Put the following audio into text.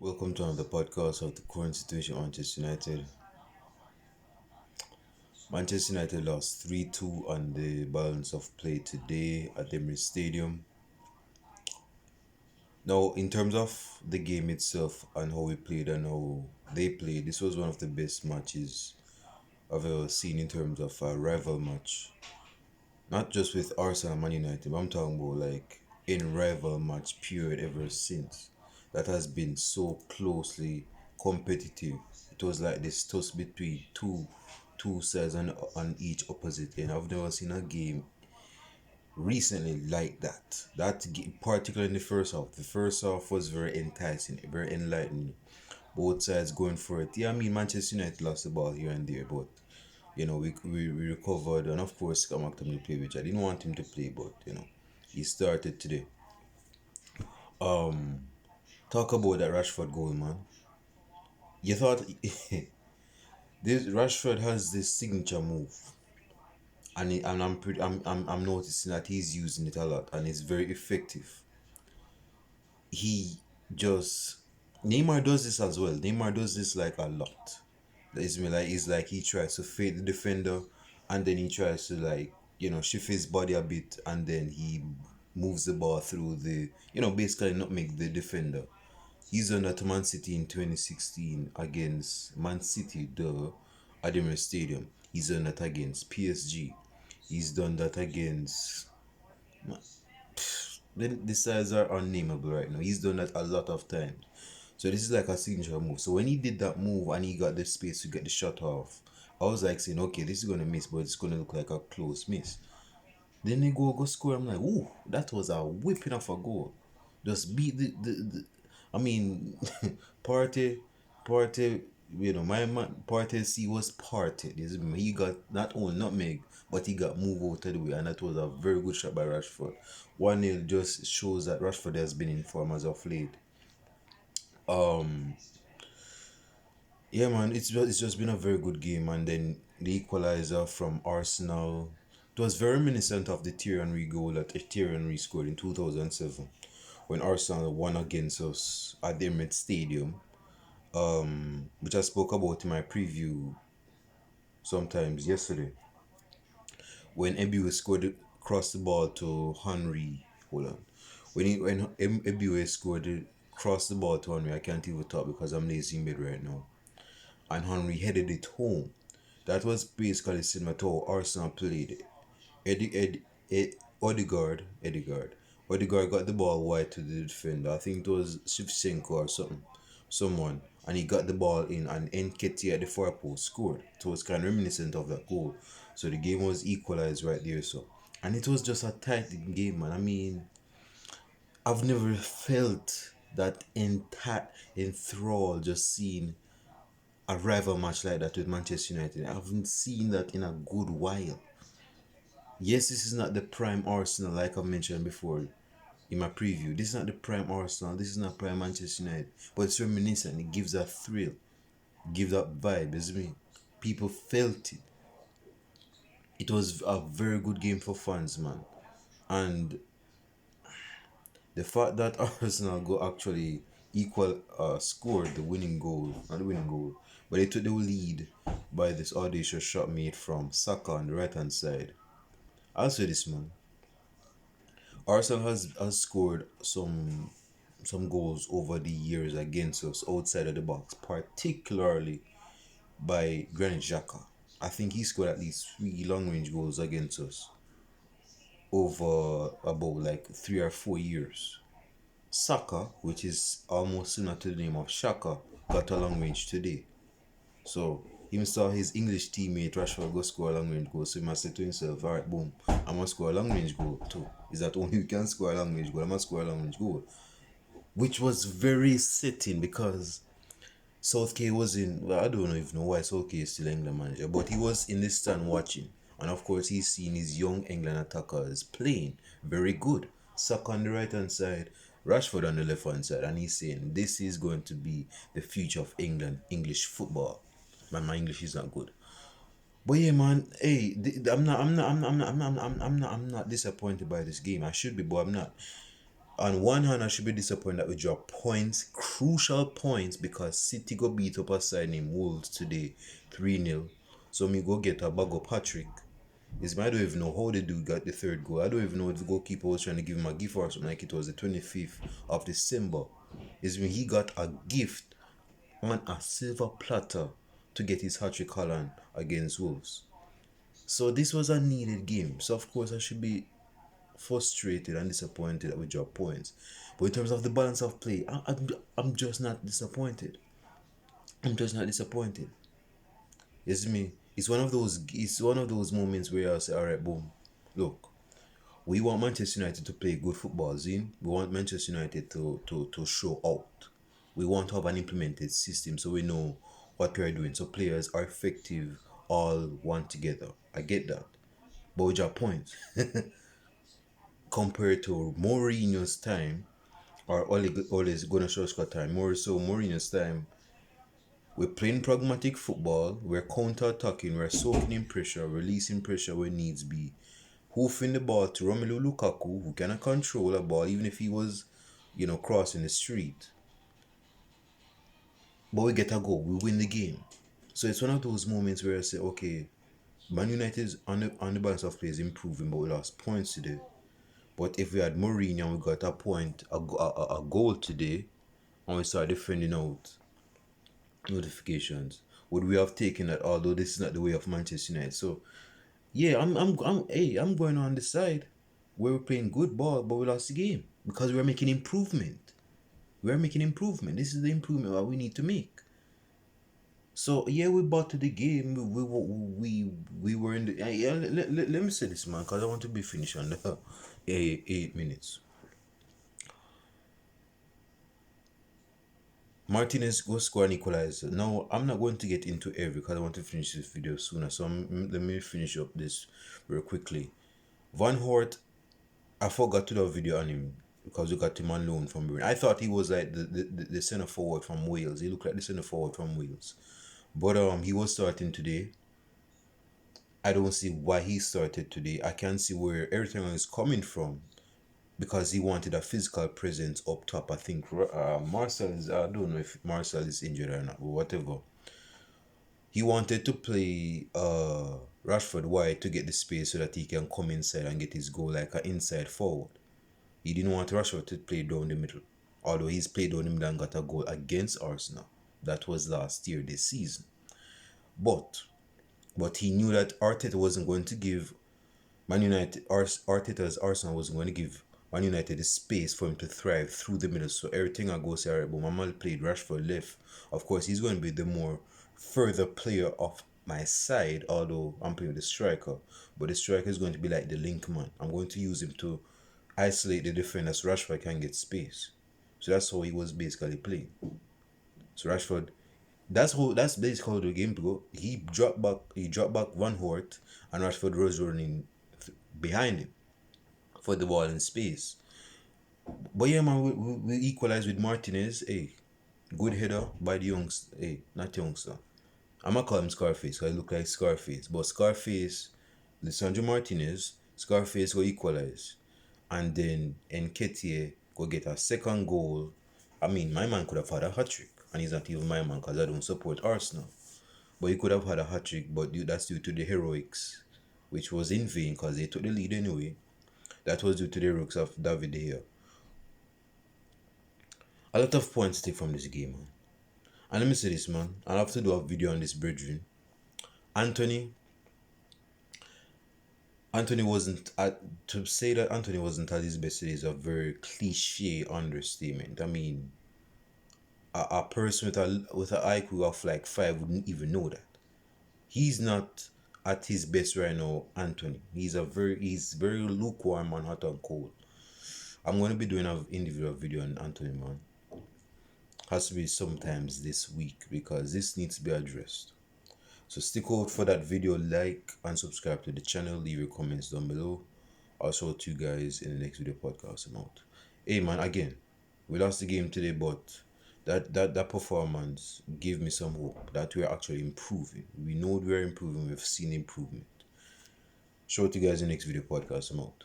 Welcome to another podcast of the current situation at Manchester United. Manchester United lost 3-2 on the balance of play today at the Emirates Stadium. Now, in terms of the game itself and how we played and how they played, this was one of the best matches I've ever seen in terms of a rival match. Not just with Arsenal and Man United, but I'm talking about like in rival match period ever since. That has been so closely competitive. It was like this toss between two sides on each opposite end. I've never seen a game recently like that. Particularly in the first half. The first half was very enticing, very enlightening. Both sides going for it. Yeah, I mean Manchester United lost the ball here and there, but we recovered, and of course Scott McTominay played, which I didn't want him to play, but he started today. Um, Talk about that Rashford goal, man. You thought this Rashford has this signature move, and I'm noticing that he's using it a lot, and it's very effective. He just Neymar does this as well. Neymar does this like a lot. It's like he tries to fade the defender, and then he tries to shift his body a bit, and then he moves the ball through basically not make the defender. He's done that to Man City in 2016 against Man City, the Emirates Stadium. He's done that against PSG. He's done that against. The sides are unnameable right now. He's done that a lot of times. So this is like a signature move. So when he did that move and he got the space to get the shot off, I was like saying, okay, this is gonna miss, but it's gonna look like a close miss. Then they go score. I'm like, ooh, that was a whipping of a goal. Just beat the I mean, party, party. My man, party C was parted. He got not only nutmeg, but he got moved out of the way, and that was a very good shot by Rashford. 1-0 just shows that Rashford has been in form as of late. Um, yeah, man, it's just been a very good game, and then the equalizer from Arsenal. It was very reminiscent of the Thierry Henry goal that Thierry Henry scored in 2007 when Arsenal won against us at the Emirates Stadium, which I spoke about in my preview sometimes yesterday. When Ebiwe scored, crossed the ball to Henry. Hold on. When Ebiwe scored, crossed the ball to Henry, I can't even talk because I'm lazy in bed right now. And Henry headed it home. That was basically similar to how Arsenal played. Eddie, Ed, Ed, Odegaard got the ball wide to the defender. I think it was Shevchenko or someone, and he got the ball in, and Nketiah at the far post scored. So it was kind of reminiscent of that goal. So the game was equalized right there. And it was just a tight game, man. I mean, I've never felt that enthralled just seeing a rival match like that with Manchester United. I haven't seen that in a good while. Yes, this is not the prime Arsenal like I mentioned before in my preview. This is not the prime Arsenal. This is not prime Manchester United. But it's reminiscent. It gives that thrill. Gives that vibe, isn't it? People felt it. It was a very good game for fans, man. And the fact that Arsenal go actually scored the winning goal, not the winning goal, but they took the lead by this audacious shot made from Saka on the right hand side. I'll say this, man. Arsenal has scored some goals over the years against us outside of the box, particularly by Granit Xhaka. I think he scored at least 3 long range goals against us over about like 3 or 4 years. Saka, which is almost similar to the name of Shaka, got a long range today. So he saw his English teammate Rashford go score a long range goal. So he must say to himself, alright, boom, I'm gonna score a long range goal too. Is that only you can score a long range goal? I'm gonna score a long range goal. Which was very sitting because Southgate was in, well, I don't even know why Southgate is still England manager, but he was in the stand watching. And of course, he's seen his young England attackers playing very good. Saka on the right hand side, Rashford on the left hand side, and he's saying this is going to be the future of England, English football. Man, my English is not good. But yeah, man, hey, I'm not disappointed by this game. I should be, but I'm not. On one hand, I should be disappointed that we drop points, crucial points, because City go beat up a side named Wolves today, 3-0. So me go get a bag of Patrick. Is I don't even know how the dude got the third goal. I don't even know if the goalkeeper was trying to give him a gift or something, like it was the 25th of December. Is when he got a gift on a silver platter to get his hat-trick Holland against Wolves. So this was a needed game. So of course I should be frustrated and disappointed that we drop points. But in terms of the balance of play, I'm just not disappointed. I'm just not disappointed. It's me. It's one of those moments where I say, alright, boom. Look, we want Manchester United to play good football, Zin. We want Manchester United to show out. We want to have an implemented system so we know what we are doing. So players are effective all one together. I get that. But we drop points. Compared to Mourinho's time, or Ole's Gunnar Solskjaer time, more so Mourinho's time, we're playing pragmatic football, we're counter-attacking, we're soaking in pressure, releasing pressure where needs be, hoofing the ball to Romelu Lukaku, who cannot control a ball even if he was, crossing the street. But we get a goal, we win the game. So it's one of those moments where I say, okay, Man United's on the balance of play is improving, but we lost points today. But if we had Mourinho and we got a goal today, and we start defending out notifications, would we have taken that? Although this is not the way of Manchester United, so yeah, I'm going on the side where we're playing good ball, but we lost the game because we're making improvement. We're making improvement. This is the improvement that we need to make. So yeah, we bought to the game. We were in the yeah. Let me say this, man, because I want to be finished on the 8 minutes. Martinez go score an equalizer. Now, I'm not going to get into every because I want to finish this video sooner. So let me finish up this real quickly. Van Hort, I forgot to do a video on him because we got him on loan from Britain. I thought he was like the centre forward from Wales. He looked like the centre forward from Wales. But he was starting today. I don't see why he started today. I can't see where everything is coming from, because he wanted a physical presence up top. I think Marcel is, I don't know if Marcel is injured or not, but whatever. He wanted to play Rashford wide to get the space so that he can come inside and get his goal like an inside forward. He didn't want Rashford to play down the middle, although he's played down the middle and got a goal against Arsenal. That was last year, this season. But he knew that Arteta wasn't going to give Man United, Arteta's Arsenal was going to give Man United the space for him to thrive through the middle. So everything I go say, alright, but Mama played Rashford left. Of course, he's going to be the more further player of my side, although I'm playing the striker. But the striker is going to be like the link man. I'm going to use him to isolate the defender so Rashford can get space. So that's how he was basically playing. So Rashford, that's basically how the game go. He dropped back Van Hort, and Rashford was running behind him for the ball in space. But yeah, man, we equalize with Martinez. Hey, good header by the youngster. Hey, not youngster. I'm gonna call him Scarface because I look like Scarface. But Scarface, Lisandro Martinez, Scarface will equalize. And then Nketiah go get a second goal. I mean, my man could have had a hat-trick. And he's not even my man because I don't support Arsenal. But he could have had a hat-trick, but that's due to the heroics, which was in vain because they took the lead anyway. That was due to the heroics of David De Gea. A lot of points to take from this game, man. And let me say this, man. I'll have to do a video on this, brethren. Anthony wasn't to say that Anthony wasn't at his best is a very cliche understatement. I mean, a person with an IQ of like 5 wouldn't even know that. He's not at his best right now, Anthony. He's very lukewarm and hot and cold. I'm going to be doing an individual video on Anthony, man. Has to be sometimes this week because this needs to be addressed. So stick out for that video, like and subscribe to the channel, leave your comments down below. I'll show to you guys in the next video podcast. I'm out. Hey man, again, we lost the game today, but that performance gave me some hope that we're actually improving. We know we're improving, we've seen improvement. Show to you guys in the next video podcast. I'm out.